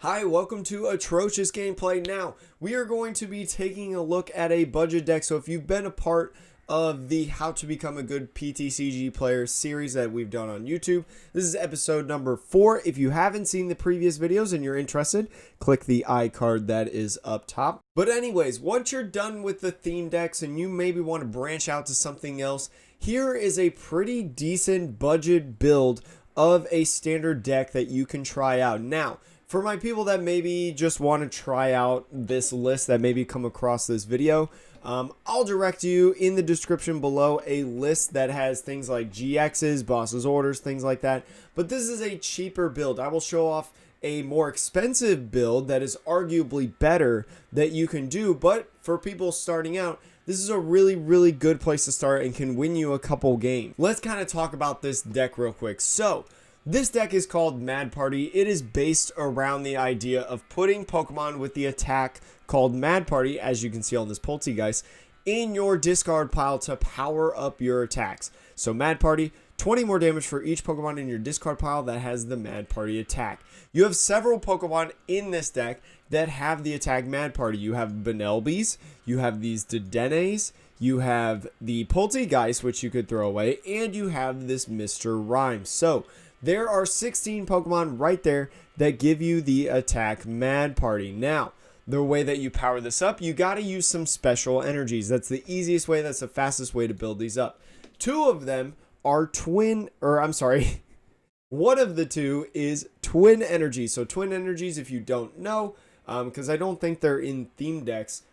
Hi, welcome to Atrocious Gameplay. Now, we are going to be taking a look at a budget deck. So if you've been a part of the How to Become a Good PTCG Player series that we've done on YouTube, this is episode number 4. If you haven't seen the previous videos and you're interested, click the iCard that is up top. But anyways, once you're done with the theme decks and you maybe want to branch out to something else, here is a pretty decent budget build of a standard deck that you can try out. Now, for my people that maybe just want to try out this list that maybe come across this video, I'll direct you in the description below a list that has things like GXs, boss's orders, things like that. But this is a cheaper build. I will show off a more expensive build that is arguably better that you can do. But for people starting out, this is a really good place to start and can win you a couple games. Let's kind of talk about this deck real quick. So, this deck is called Mad Party. It is based around the idea of putting Pokemon with the attack called Mad Party, as you can see on this Poltegeist, in your discard pile to power up your attacks. So Mad Party, 20 more damage for each Pokemon in your discard pile that has the Mad Party attack. You have several Pokemon in this deck that have the attack Mad Party. You have Benelbis, you have these Dedenes, you have the Poltegeist, which you could throw away, and you have this Mr. Rhyme. So there are 16 Pokemon right there that give you the attack Mad Party. Now, the way that you power this up, you got to use some special energies. That's the easiest way. That's the fastest way to build these up. Two of them are one of the two is twin energies. So twin energies, if you don't know, because I don't think they're in theme decks,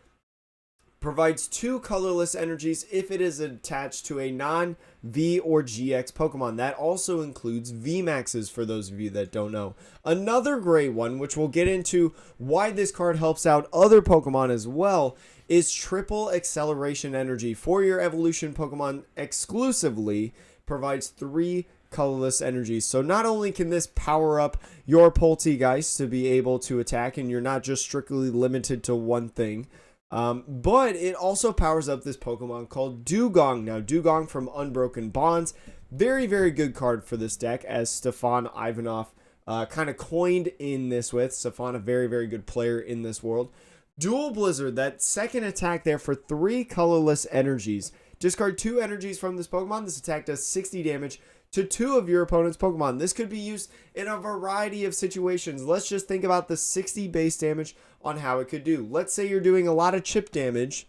provides 2 colorless energies if it is attached to a non-V or GX Pokemon. That also includes VMAXs for those of you that don't know. Another great one, which we'll get into why this card helps out other Pokemon as well, is triple acceleration energy for your evolution Pokemon exclusively, provides 3 colorless energies. So not only can this power up your Poltegeist to be able to attack, and you're not just strictly limited to one thing, but it also powers up this Pokemon called Dugong. Now, Dugong from Unbroken Bonds, very good card for this deck, as Stefan Ivanov kind of coined in this with. Stefan, a very good player in this world. Dual Blizzard, that second attack there for 3 colorless energies. Discard 2 energies from this Pokemon. This attack does 60 damage to 2 of your opponent's Pokemon. This could be used in a variety of situations. Let's just think about the 60 base damage on how it could do. Let's say you're doing a lot of chip damage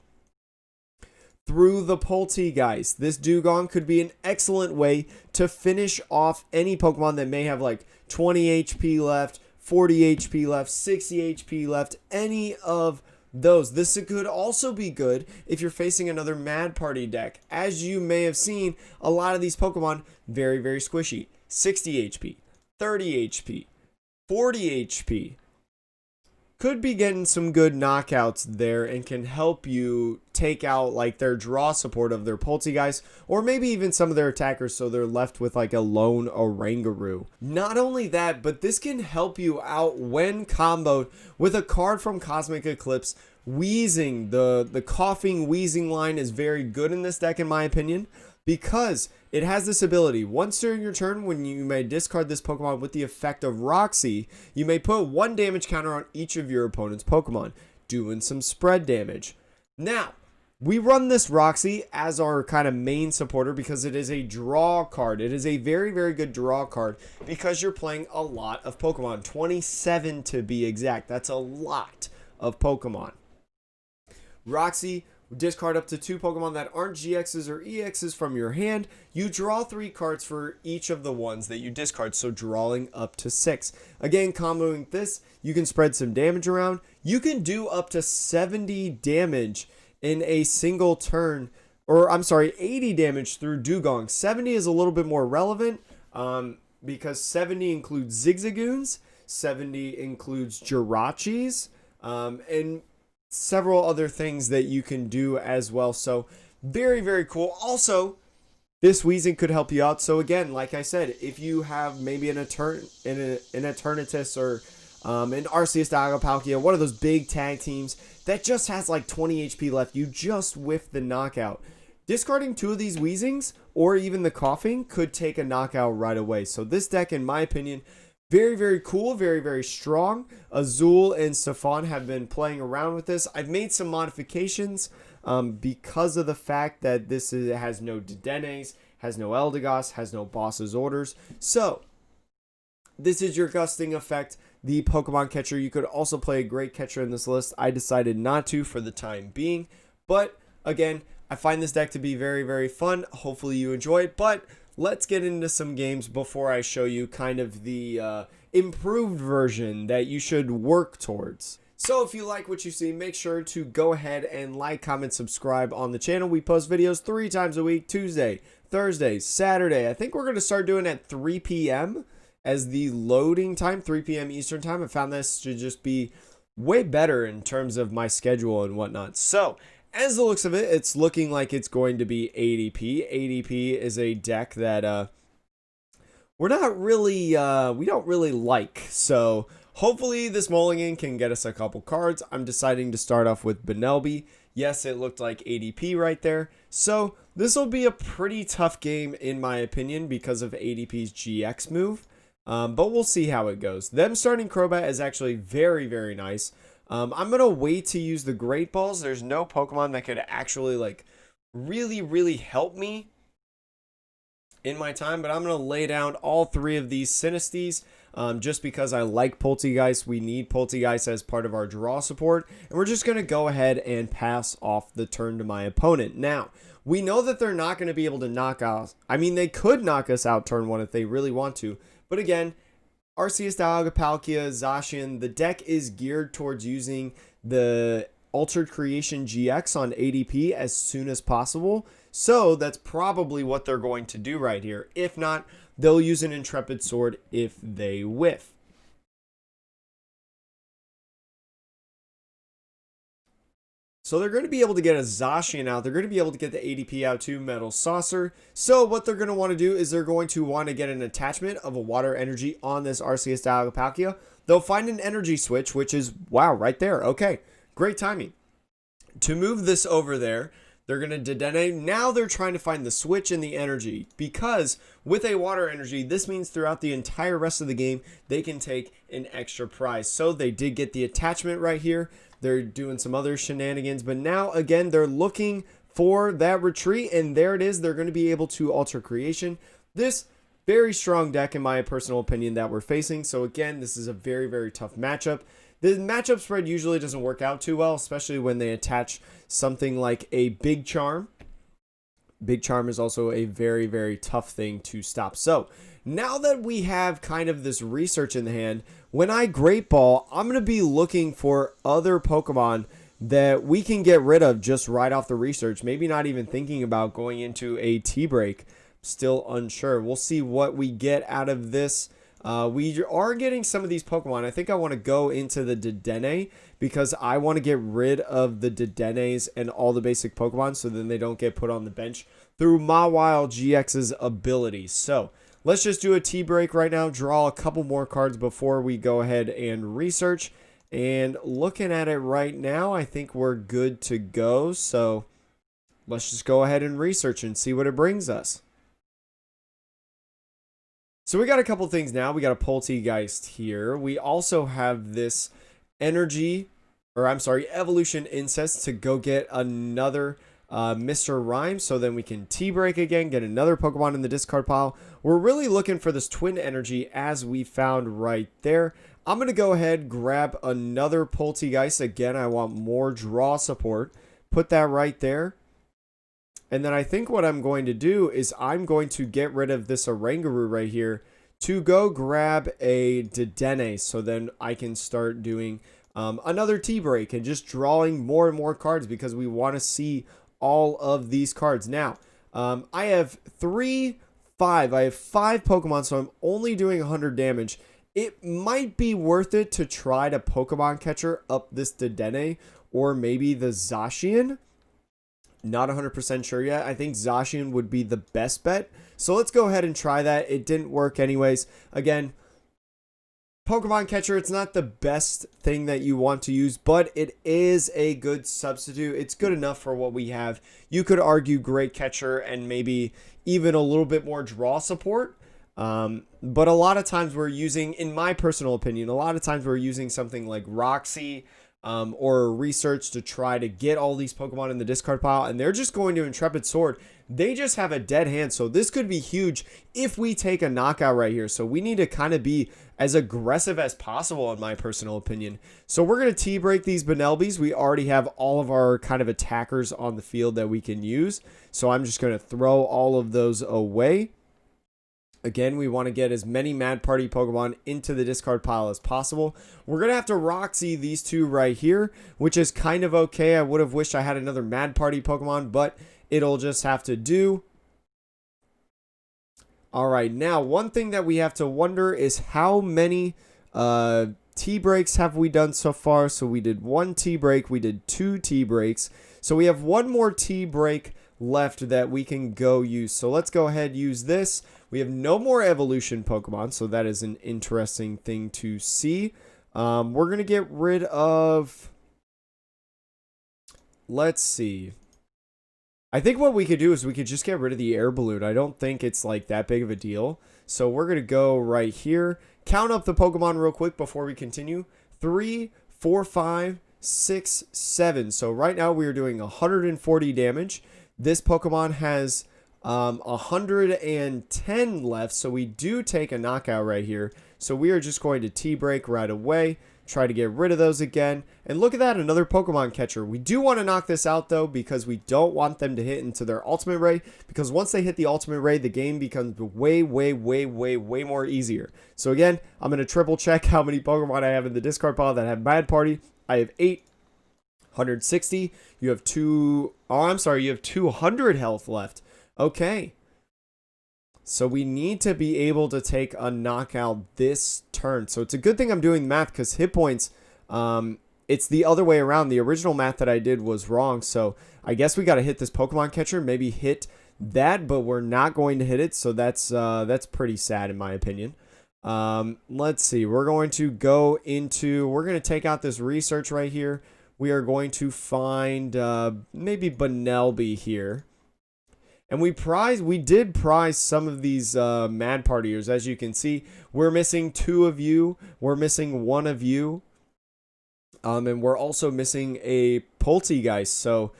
through the Poltegeist. This Dugong could be an excellent way to finish off any Pokemon that may have like 20 HP left, 40 HP left, 60 HP left, any of those. This could also be good if you're facing another Mad Party deck. As you may have seen, a lot of these Pokemon very squishy. 60 HP, 30 HP, 40 HP. Could be getting some good knockouts there and can help you take out like their draw support of their Poltegeist, or maybe even some of their attackers, so they're left with like a lone Oranguru. Not only that, but this can help you out when comboed with a card from Cosmic Eclipse, Wheezing. The coughing Wheezing line is very good in this deck in my opinion, because it has this ability. Once during your turn, when you may discard this Pokemon with the effect of Roxy, you may put 1 damage counter on each of your opponent's Pokemon, doing some spread damage. Now, we run this Roxy as our kind of main supporter because it is a draw card. It is a very good draw card because you're playing a lot of Pokemon. 27 to be exact. That's a lot of Pokemon. Roxy, discard up to 2 Pokemon that aren't GXs or EXs from your hand. You draw 3 cards for each of the ones that you discard, so drawing up to 6. Again, comboing this, you can spread some damage around. You can do up to 70 damage in a single turn, or I'm sorry, 80 damage through Dugong. 70 is a little bit more relevant because 70 includes Zigzagoons, 70 includes Jirachis, and several other things that you can do as well. So very cool. Also, this Wheezing could help you out. So again, like I said, if you have maybe an Eternatus or an Arceus Dagapalkia, one of those big tag teams that just has like 20 HP left, you just whiff the knockout. Discarding 2 of these Wheezings or even the coughing could take a knockout right away. So this deck, in my opinion, Very, very cool, very, very strong. Azul and Stefan have been playing around with this. I've made some modifications because of the fact that has no Dedenes, has no Eldegoss, has no Boss's Orders. So, this is your gusting effect, the Pokemon catcher. You could also play a great catcher in this list. I decided not to for the time being. But, again, I find this deck to be very, very fun. Hopefully you enjoy it. But let's get into some games before I show you kind of the improved version that you should work towards. So if you like what you see, make sure to go ahead and like, comment, subscribe on the channel. We post videos 3 times a week, Tuesday, Thursday, Saturday. I think we're going to start doing at 3 p.m. as the loading time, 3 p.m. Eastern time. I found this to just be way better in terms of my schedule and whatnot. So as the looks of it, it's looking like it's going to be ADP. ADP is a deck that we don't really like. So hopefully this mulligan can get us a couple cards. I'm deciding to start off with Benelby. Yes, it looked like ADP right there. So this will be a pretty tough game in my opinion because of ADP's GX move. But we'll see how it goes. Them starting Crobat is actually very, very nice. I'm going to wait to use the Great Balls. There's no Pokemon that could actually like really, really help me in my time. But I'm going to lay down all 3 of these Sinistes just because I like Poltegeist. We need Poltegeist as part of our draw support. And we're just going to go ahead and pass off the turn to my opponent. Now, we know that they're not going to be able to knock us. I mean, they could knock us out turn 1 if they really want to. But again, Arceus, Dialga, Palkia, Zacian, the deck is geared towards using the Altered Creation GX on ADP as soon as possible. So that's probably what they're going to do right here. If not, they'll use an Intrepid Sword if they whiff. So they're going to be able to get a Zacian out. They're going to be able to get the ADP out too, Metal Saucer. So what they're going to want to do is they're going to want to get an attachment of a Water Energy on this Arceus Dialga Palkia. They'll find an Energy Switch, which is, wow, right there. Okay, great timing. To move this over there, they're going to Dedenne. Now they're trying to find the switch in the energy because with a Water Energy, this means throughout the entire rest of the game, they can take an extra prize. So they did get the attachment right here. They're doing some other shenanigans, but now again, they're looking for that retreat, and there it is. They're going to be able to alter creation. This very strong deck, in my personal opinion, that we're facing. So again, this is a very, very tough matchup. The matchup spread usually doesn't work out too well, especially when they attach something like a Big Charm. Big Charm is also a very, very tough thing to stop. So now that we have kind of this research in the hand, when I Great Ball, I'm going to be looking for other Pokemon that we can get rid of just right off the research. Maybe not even thinking about going into a T-break. Still unsure. We'll see what we get out of this. We are getting some of these Pokemon. I think I want to go into the Dedenne because I want to get rid of the Dedennes and all the basic Pokemon so then they don't get put on the bench through Mawile GX's abilities. So let's just do a tea break right now, draw a couple more cards before we go ahead and research. And looking at it right now, I think we're good to go. So let's just go ahead and research and see what it brings us. So we got a couple things now. We got a Poltegeist here. We also have this Evolution Incest to go get another Mr. Rhyme. So then we can T-break again, get another Pokemon in the discard pile. We're really looking for this Twin Energy as we found right there. I'm going to go ahead, grab another Poltegeist. Again, I want more draw support. Put that right there. And then I think what I'm going to do is I'm going to get rid of this Oranguru right here to go grab a Dedenne. So then I can start doing another T-break and just drawing more and more cards because we want to see all of these cards. Now, I have five Pokemon, so I'm only doing 100 damage. It might be worth it to try to Pokemon catcher up this Dedenne or maybe the Zacian. Not 100% sure yet. I think Zacian would be the best bet. So let's go ahead and try that. It didn't work anyways. Again, Pokemon catcher, it's not the best thing that you want to use, but it is a good substitute. It's good enough for what we have. You could argue great catcher and maybe even a little bit more draw support. But a lot of times we're using, in my personal opinion, a lot of times we're using something like Roxy or Research to try to get all these Pokemon in the discard pile, and they're just going to Intrepid Sword. They just have a dead hand, so this could be huge if we take a knockout right here. So we need to kind of be as aggressive as possible, in my personal opinion. So we're going to T-break these Benelbis. We already have all of our kind of attackers on the field that we can use, so I'm just going to throw all of those away. Again, we want to get as many Mad Party Pokemon into the discard pile as possible. We're going to have to Roxy these two right here, which is kind of okay. I would have wished I had another Mad Party Pokemon, but it'll just have to do. All right, now one thing that we have to wonder is how many T-breaks have we done so far? So we did 1 T-break, we did 2 T-breaks. So we have 1 more T-break left that we can go use. So let's go ahead and use this. We have no more evolution Pokemon, so that is an interesting thing to see. We're going to get rid of... Let's see. I think what we could do is we could just get rid of the air balloon. I don't think it's like that big of a deal. So we're going to go right here. Count up the Pokemon real quick before we continue. 3, 4, 5, 6, 7. So right now we are doing 140 damage. This Pokemon has 110 left, so we do take a knockout right here. So we are just going to T-break right away, try to get rid of those again. And look at that, another Pokemon catcher. We do want to knock this out though, because we don't want them to hit into their ultimate ray, because once they hit the ultimate ray, the game becomes way more easier. So again, I'm going to triple check how many Pokemon I have in the discard pile that have Mad Party. I have 8. 160. You have 2. Oh, I'm sorry. You have 200 health left. Okay. So we need to be able to take a knockout this turn. So it's a good thing I'm doing math, because hit points, it's the other way around. The original math that I did was wrong. So I guess we got to hit this Pokemon catcher, maybe hit that, but we're not going to hit it. So that's pretty sad in my opinion. Let's see. We're going to go into, we're going to take out this research right here. We are going to find maybe Benelby here. And we did prize some of these Mad Partiers. As you can see, we're missing 2 of you. We're missing 1 of you. And we're also missing a Poltegeist. So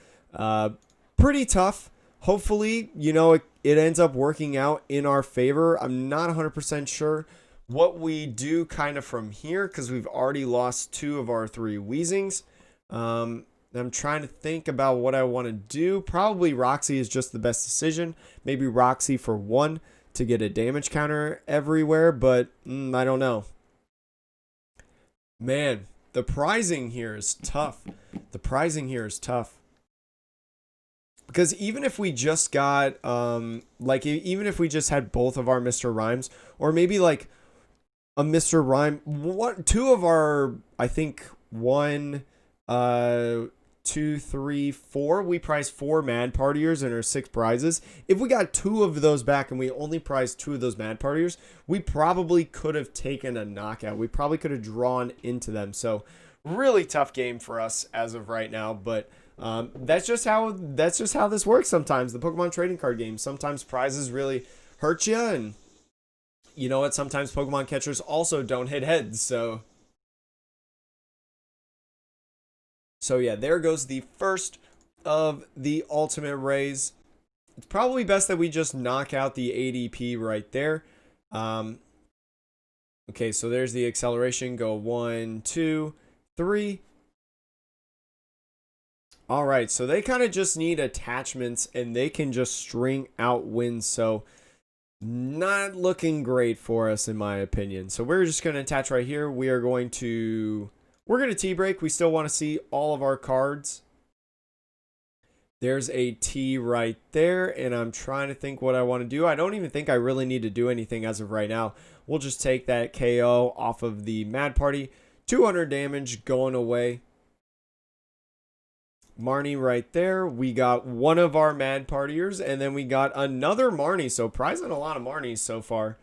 pretty tough. Hopefully, you know, it ends up working out in our favor. I'm not 100% sure what we do kind of from here, because we've already lost 2 of our 3 Weezings. I'm trying to think about what I want to do. Probably Roxy is just the best decision. Maybe Roxy for 1 to get a damage counter everywhere, but I don't know. Man, the prizing here is tough. The prizing here is tough. Because even if we just got, even if we just had both of our Mr. Rhymes, or maybe like a Mr. Rhyme, 2 of our, I think 1, 2, 3, 4. We prized 4 Mad Partiers and our 6 prizes. If we got 2 of those back and we only prized 2 of those Mad Partiers, we probably could have taken a knockout. We probably could have drawn into them. So really tough game for us as of right now. But that's just how this works sometimes. The Pokemon trading card game. Sometimes prizes really hurt you, and you know what? Sometimes Pokemon catchers also don't hit heads. So yeah, there goes the first of the ultimate rays. It's probably best that we just knock out the ADP right there. Okay, so there's the acceleration. Go 1, 2, 3. All right, so they kind of just need attachments, and they can just string out wins. So not looking great for us, in my opinion. So we're just going to attach right here. We're going to T-break. We still want to see all of our cards. There's a T right there, and I'm trying to think what I want to do. I don't even think I really need to do anything as of right now. We'll just take that KO off of the Mad Party. 200 damage going away. Marnie right there. We got 1 of our Mad Partiers, and then we got another Marnie. So prizing a lot of Marnies so far.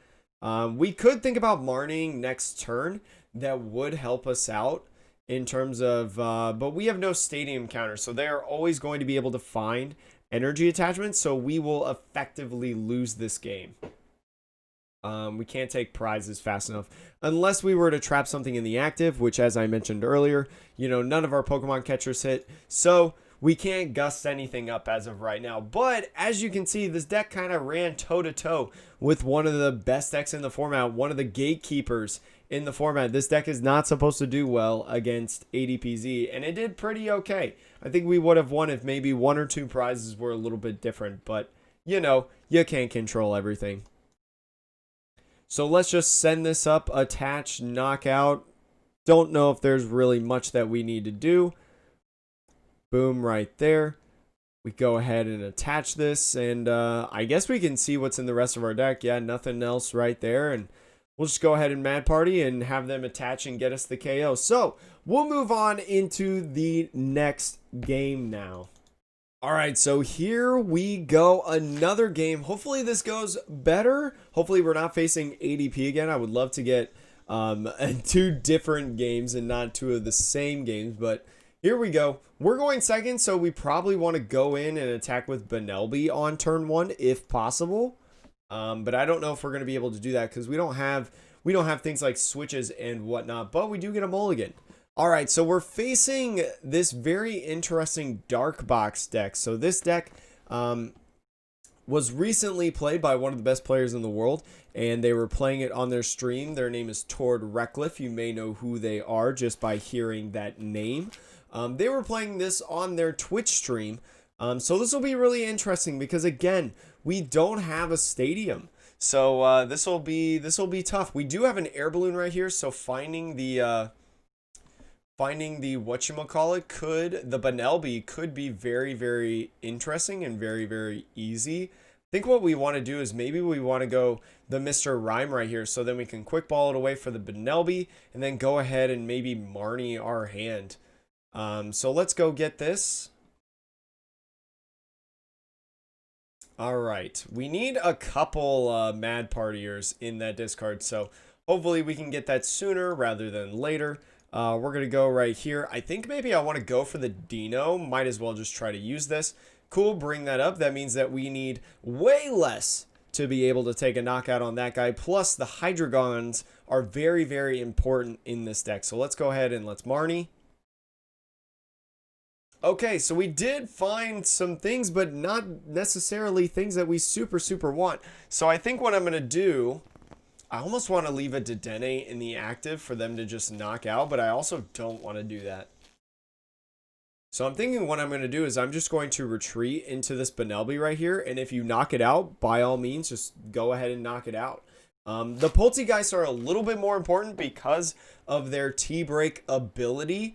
We could think about Marnieing next turn. That would help us out in terms of, but we have no stadium counter, so they are always going to be able to find energy attachments, so we will effectively lose this game. We can't take prizes fast enough unless we were to trap something in the active, which, as I mentioned earlier, none of our Pokemon catchers hit. So we can't gust anything up as of right now. But as you can see, this deck kind of ran toe-to-toe with one of the best decks in the format, one of the gatekeepers in the format. This deck is not supposed to do well against ADPZ, and it did pretty okay. I think we would have won if maybe one or two prizes were a little bit different, but you can't control everything. So let's just send this up, attach, knockout. Don't know if there's really much that we need to do. Boom, right there. We go ahead and attach this, and I guess we can see what's in the rest of our deck. Yeah, nothing else right there, and we'll just go ahead and Mad Party and have them attach and get us the KO. So we'll move on into the next game now. All right, so here we go. Another game. Hopefully this goes better. Hopefully we're not facing ADP again. I would love to get two different games and not two of the same games, but here we go. We're going second, so we probably want to go in and attack with Benelby on turn 1 if possible. But I don't know if we're going to be able to do that because we don't have things like switches and whatnot, but we do get a mulligan. All right, so we're facing this very interesting Dark Box deck. So this deck was recently played by one of the best players in the world, and they were playing it on their stream. Their name is Tord Reckliff. You may know who they are just by hearing that name. They were playing this on their Twitch stream. So this will be really interesting because, again, we don't have a stadium. So this will be tough. We do have an air balloon right here, so finding the whatchamacallit the Benelby could be very, very interesting and very, very easy. I think what we want to do is maybe we want to go the Mr. Rhyme right here, so then we can quick ball it away for the Benelby and then go ahead and maybe Marnie our hand. So let's go get this. All right, we need a couple Mad Partiers in that discard, so hopefully we can get that sooner rather than later. We're going to go right here. I think maybe I want to go for the Dino. Might as well just try to use this. Cool, bring that up. That means that we need way less to be able to take a knockout on that guy. Plus, the Hydreigons are very, very important in this deck. So let's go ahead and let's Marnie. Okay, so we did find some things, but not necessarily things that we super, super want. So I think what I'm going to do, I almost want to leave a Dedenne in the active for them to just knock out, but I also don't want to do that. So I'm thinking what I'm going to do is I'm just going to retreat into this Benelby right here, and if you knock it out, by all means, just go ahead and knock it out. The Poltergeist are a little bit more important because of their T-Break ability.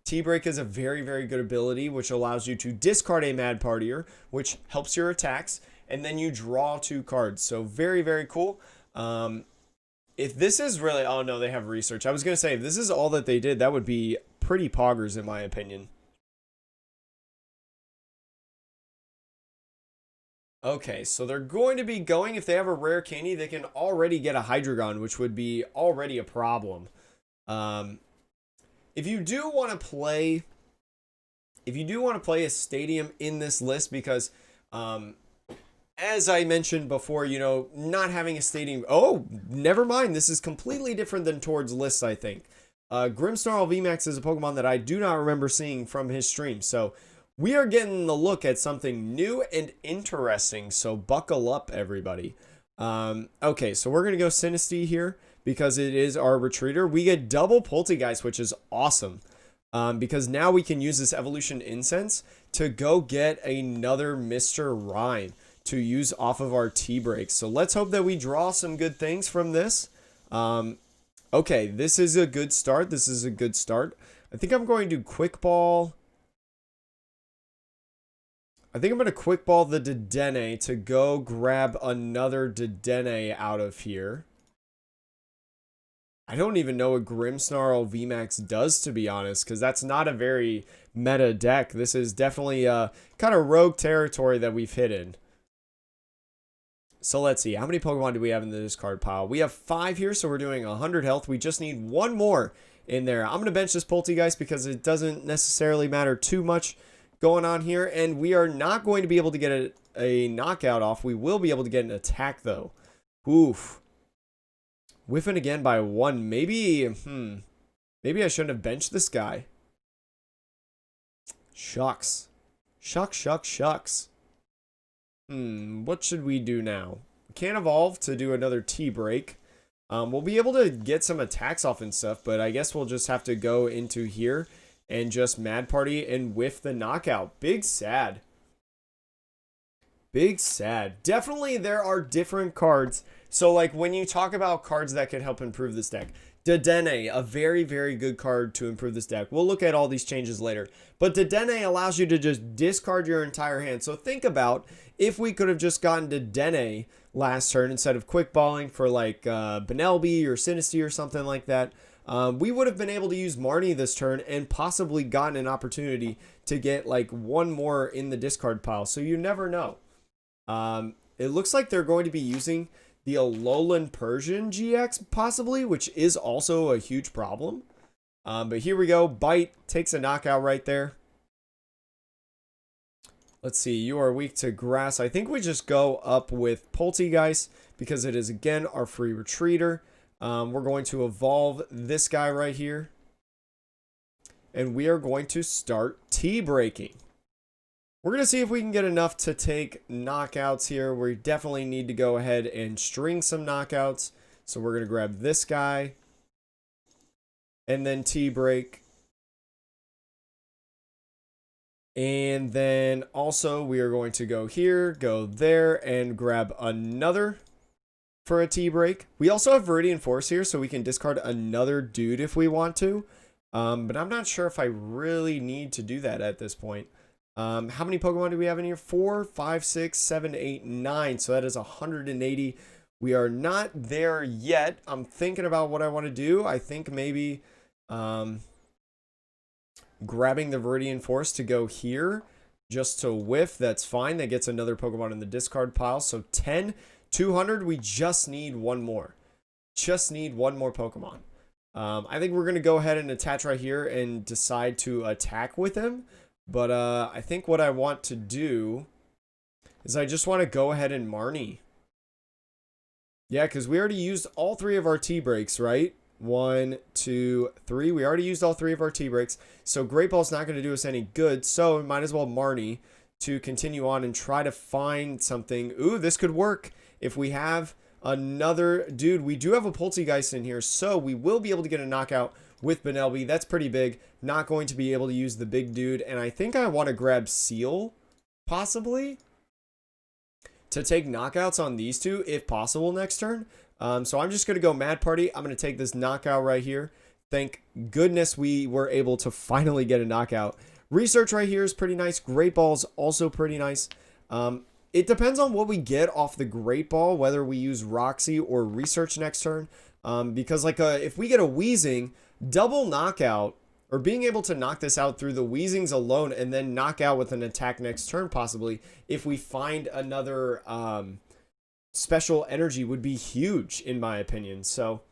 T-Break is a very, very good ability, which allows you to discard a Mad Partier, which helps your attacks, and then you draw 2 cards. So very, very cool. If this is really... Oh, no, they have research. I was going to say, if this is all that they did, that would be pretty poggers, in my opinion. Okay, so they're going to be going... If they have a rare candy, they can already get a Hydreigon, which would be already a problem. If you do want to play a stadium in this list, because as I mentioned before, not having a stadium. Oh, never mind. This is completely different than Tord's list, I think. Grimmsnarl VMAX is a Pokemon that I do not remember seeing from his stream. So we are getting the look at something new and interesting. So buckle up, everybody. Okay, so we're going to go Sinistea here, because it is our retreater. We get double Poltergeist, which is awesome. Because now we can use this Evolution Incense to go get another Mr. Rhyme to use off of our T-Break. So let's hope that we draw some good things from this. Okay, this is a good start. I think I'm going to Quick Ball. I think I'm going to Quick Ball the Dedenne to go grab another Dedenne out of here. I don't even know what Grimmsnarl VMAX does, to be honest, because that's not a very meta deck. This is definitely kind of rogue territory that we've hidden. So let's see. How many Pokemon do we have in the discard pile? We have 5 here, so we're doing 100 health. We just need 1 more in there. I'm going to bench this Poltergeist because it doesn't necessarily matter too much going on here. And we are not going to be able to get a knockout off. We will be able to get an attack, though. Oof. Whiffing again by 1. Maybe, maybe I shouldn't have benched this guy. Shucks. Shucks. What should we do now? We can't evolve to do another T-break. We'll be able to get some attacks off and stuff, but I guess we'll just have to go into here and just Mad Party and whiff the knockout. Big sad. Big sad. Definitely there are different cards. So like when you talk about cards that can help improve this deck, DAA, a very, very good card to improve this deck. We'll look at all these changes later. But DAA allows you to just discard your entire hand. So think about if we could have just gotten DAA last turn instead of quick balling for like Benelby or Sinisty or something like that. We would have been able to use Marnie this turn and possibly gotten an opportunity to get like one more in the discard pile. So you never know. It looks like they're going to be using the Alolan Persian GX possibly, which is also a huge problem. But here we go. Bite takes a knockout right there. Let's see. You are weak to grass. I think we just go up with Poltegeist because it is, again, our free retreater. We're going to evolve this guy right here. And we are going to start T-breaking. We're going to see if we can get enough to take knockouts here. We definitely need to go ahead and string some knockouts. So we're going to grab this guy. And then T-break. And then also we are going to go here, go there, and grab another for a T-break. We also have Viridian Force here, so we can discard another dude if we want to. But I'm not sure if I really need to do that at this point. How many Pokemon do we have in here? 4, 5, 6, 7, 8, 9. So that is 180. We are not there yet. I'm thinking about what I want to do. I think maybe grabbing the Viridian Force to go here just to whiff. That's fine. That gets another Pokemon in the discard pile. So 10, 200. We just need one more. Just need one more Pokemon. I think we're going to go ahead and attach right here and decide to attack with him. But I think what I want to do is I just want to go ahead and Marnie. Yeah, because we already used all 3 of our T-breaks, right? 1, 2, 3. We already used all 3 of our T-breaks. So Great Ball's not going to do us any good. So we might as well Marnie to continue on and try to find something. Ooh, this could work. If we have another dude, we do have a Poltegeist in here. So we will be able to get a knockout with Benelby. That's pretty big. Not going to be able to use the big dude. And I think I want to grab Seal, possibly, to take knockouts on these two, if possible, next turn. So I'm just going to go Mad Party. I'm going to take this knockout right here. Thank goodness we were able to finally get a knockout. Research right here is pretty nice. Great Ball is also pretty nice. It depends on what we get off the Great Ball, whether we use Roxy or Research next turn. Because like if we get a Weezing, double knockout, or being able to knock this out through the Weezings alone and then knock out with an attack next turn possibly, if we find another special energy, would be huge in my opinion. So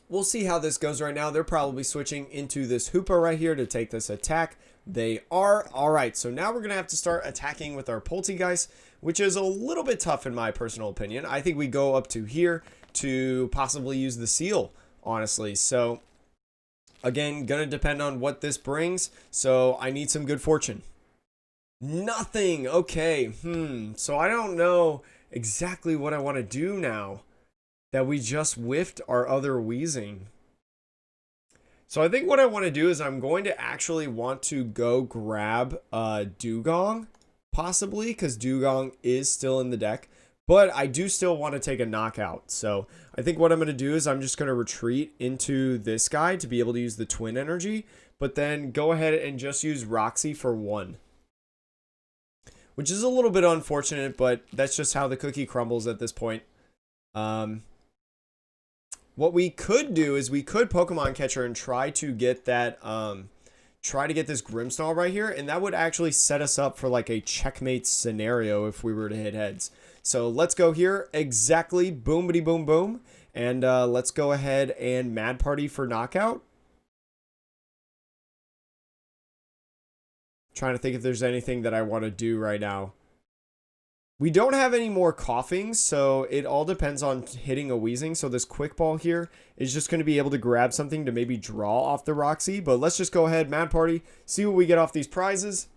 we'll see how this goes right now. They're probably switching into this Hoopa right here to take this attack. They are. All right, so now we're going to have to start attacking with our Poltegeist, which is a little bit tough in my personal opinion. I think we go up to here to possibly use the Seal, honestly. So again, going to depend on what this brings. So I need some good fortune. Nothing. Okay. So I don't know exactly what I want to do now that we just whiffed our other Weezing. So I think what I want to do is I'm going to actually want to go grab Dugong, possibly, because Dugong is still in the deck. But I do still want to take a knockout. So I think what I'm going to do is I'm just going to retreat into this guy to be able to use the Twin Energy. But then go ahead and just use Roxy for 1. Which is a little bit unfortunate, but that's just how the cookie crumbles at this point. What we could do is we could Pokemon Catcher and try to get that, try to get this Grimmsnarl right here. And that would actually set us up for like a checkmate scenario if we were to hit heads. So let's go here. Exactly. Boomity boom boom. And let's go ahead and Mad Party for knockout. Trying to think if there's anything that I want to do right now. We don't have any more coughings, so it all depends on hitting a wheezing. So this quick ball here is just going to be able to grab something to maybe draw off the Roxy. But let's just go ahead, Mad Party, see what we get off these prizes.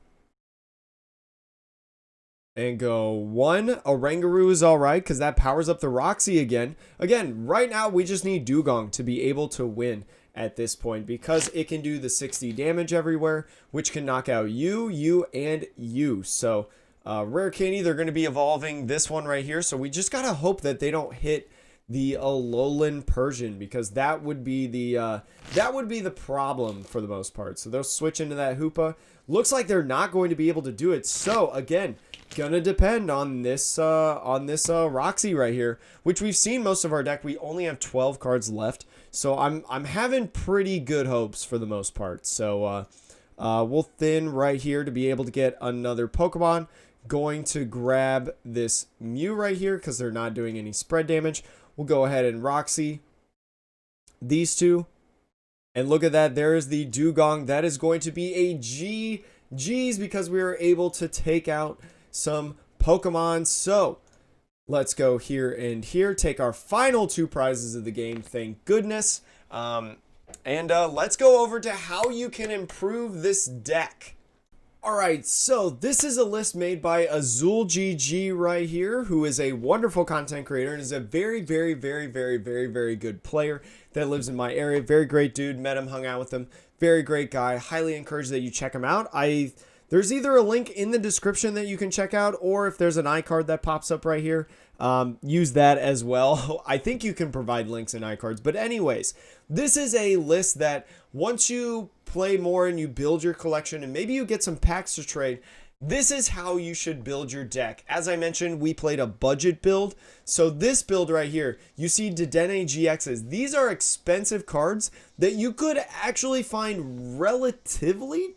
And go 1. Oranguru is all right because that powers up the Roxy again. Again, right now we just need Dugong to be able to win at this point because it can do the 60 damage everywhere, which can knock out you, and you. So Rare Candy, they're going to be evolving this one right here. So we just got to hope that they don't hit the Alolan Persian because that would be the problem for the most part. So they'll switch into that Hoopa. Looks like they're not going to be able to do it. So again, gonna depend on this Roxy right here, which we've seen most of our deck. We only have 12 cards left, so I'm having pretty good hopes for the most part. So we'll thin right here to be able to get another Pokemon. Going to grab this Mew right here because they're not doing any spread damage. We'll go ahead and Roxy these two. And look at that. There is the Dugong. That is going to be a GG's because we were able to take out some Pokemon. So let's go here and here. Take our final 2 prizes of the game. Thank goodness. Let's go over to how you can improve this deck. Alright, so this is a list made by Azul GG right here, who is a wonderful content creator and is a very good player that lives in my area. Very great dude, met him, hung out with him. Very great guy. Highly encourage that you check him out. There's either a link in the description that you can check out, or if there's an iCard that pops up right here, use that as well. I think you can provide links in iCards. But anyways, this is a list that once you play more and you build your collection and maybe you get some packs to trade, this is how you should build your deck. As I mentioned, we played a budget build. So this build right here, you see Dedenne GXs. These are expensive cards that you could actually find relatively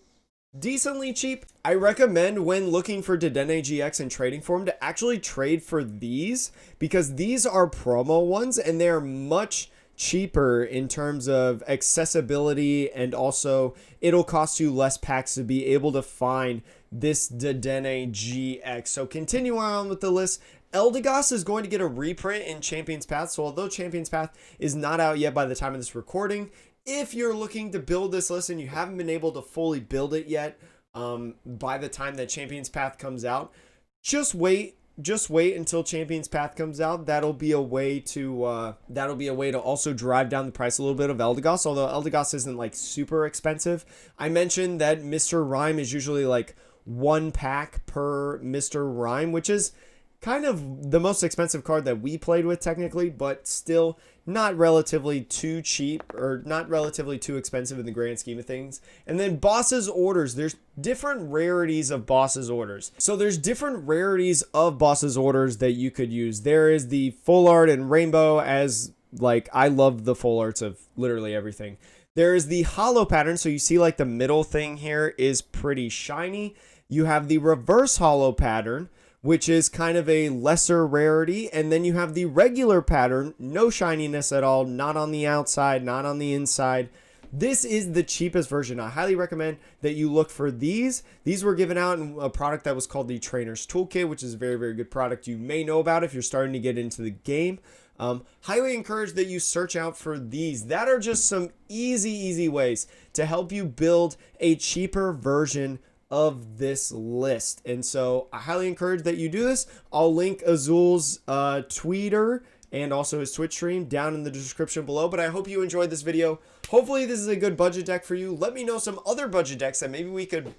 decently cheap. I recommend when looking for Dedenne GX and trading for them to actually trade for these because these are promo ones and they're much cheaper in terms of accessibility, and also it'll cost you less packs to be able to find this Dedenne GX. So continue on with the list. Eldegoss is going to get a reprint in Champion's Path. So although Champion's Path is not out yet by the time of this recording, if you're looking to build this list and you haven't been able to fully build it yet, by the time that Champion's Path comes out, just wait until Champion's Path comes out. That'll be a way to also drive down the price a little bit of Eldegoss, although Eldegoss isn't like super expensive. I mentioned that Mr. Rhyme is usually like 1 pack per Mr. Rhyme, which is kind of the most expensive card that we played with technically, but still not relatively too cheap or not relatively too expensive in the grand scheme of things. And then Boss's Orders, there's different rarities of Boss's Orders. So there's different rarities of Boss's Orders that you could use. There is the full art and rainbow, as like I love the full arts of literally everything. There is the hollow pattern, so you see like the middle thing here is pretty shiny. You have the reverse hollow pattern, which is kind of a lesser rarity. And then you have the regular pattern, no shininess at all, not on the outside, not on the inside. This is the cheapest version. I highly recommend that you look for these. These were given out in a product that was called the Trainer's Toolkit, which is a very good product you may know about if you're starting to get into the game. Highly encourage that you search out for these. That are just some easy ways to help you build a cheaper version of this list. And so I highly encourage that you do this. I'll link Azul's Twitter and also his Twitch stream down in the description below. But I hope you enjoyed this video. Hopefully this is a good budget deck for you. Let me know some other budget decks that maybe we could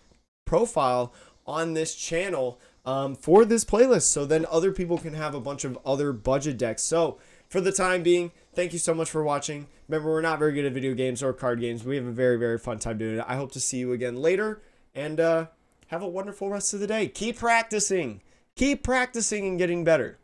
profile on this channel for this playlist, so then other people can have a bunch of other budget decks. So for the time being, thank you so much for watching. Remember, we're not very good at video games or card games. We have a very fun time doing it. I hope to see you again later. And have a wonderful rest of the day. Keep practicing and getting better.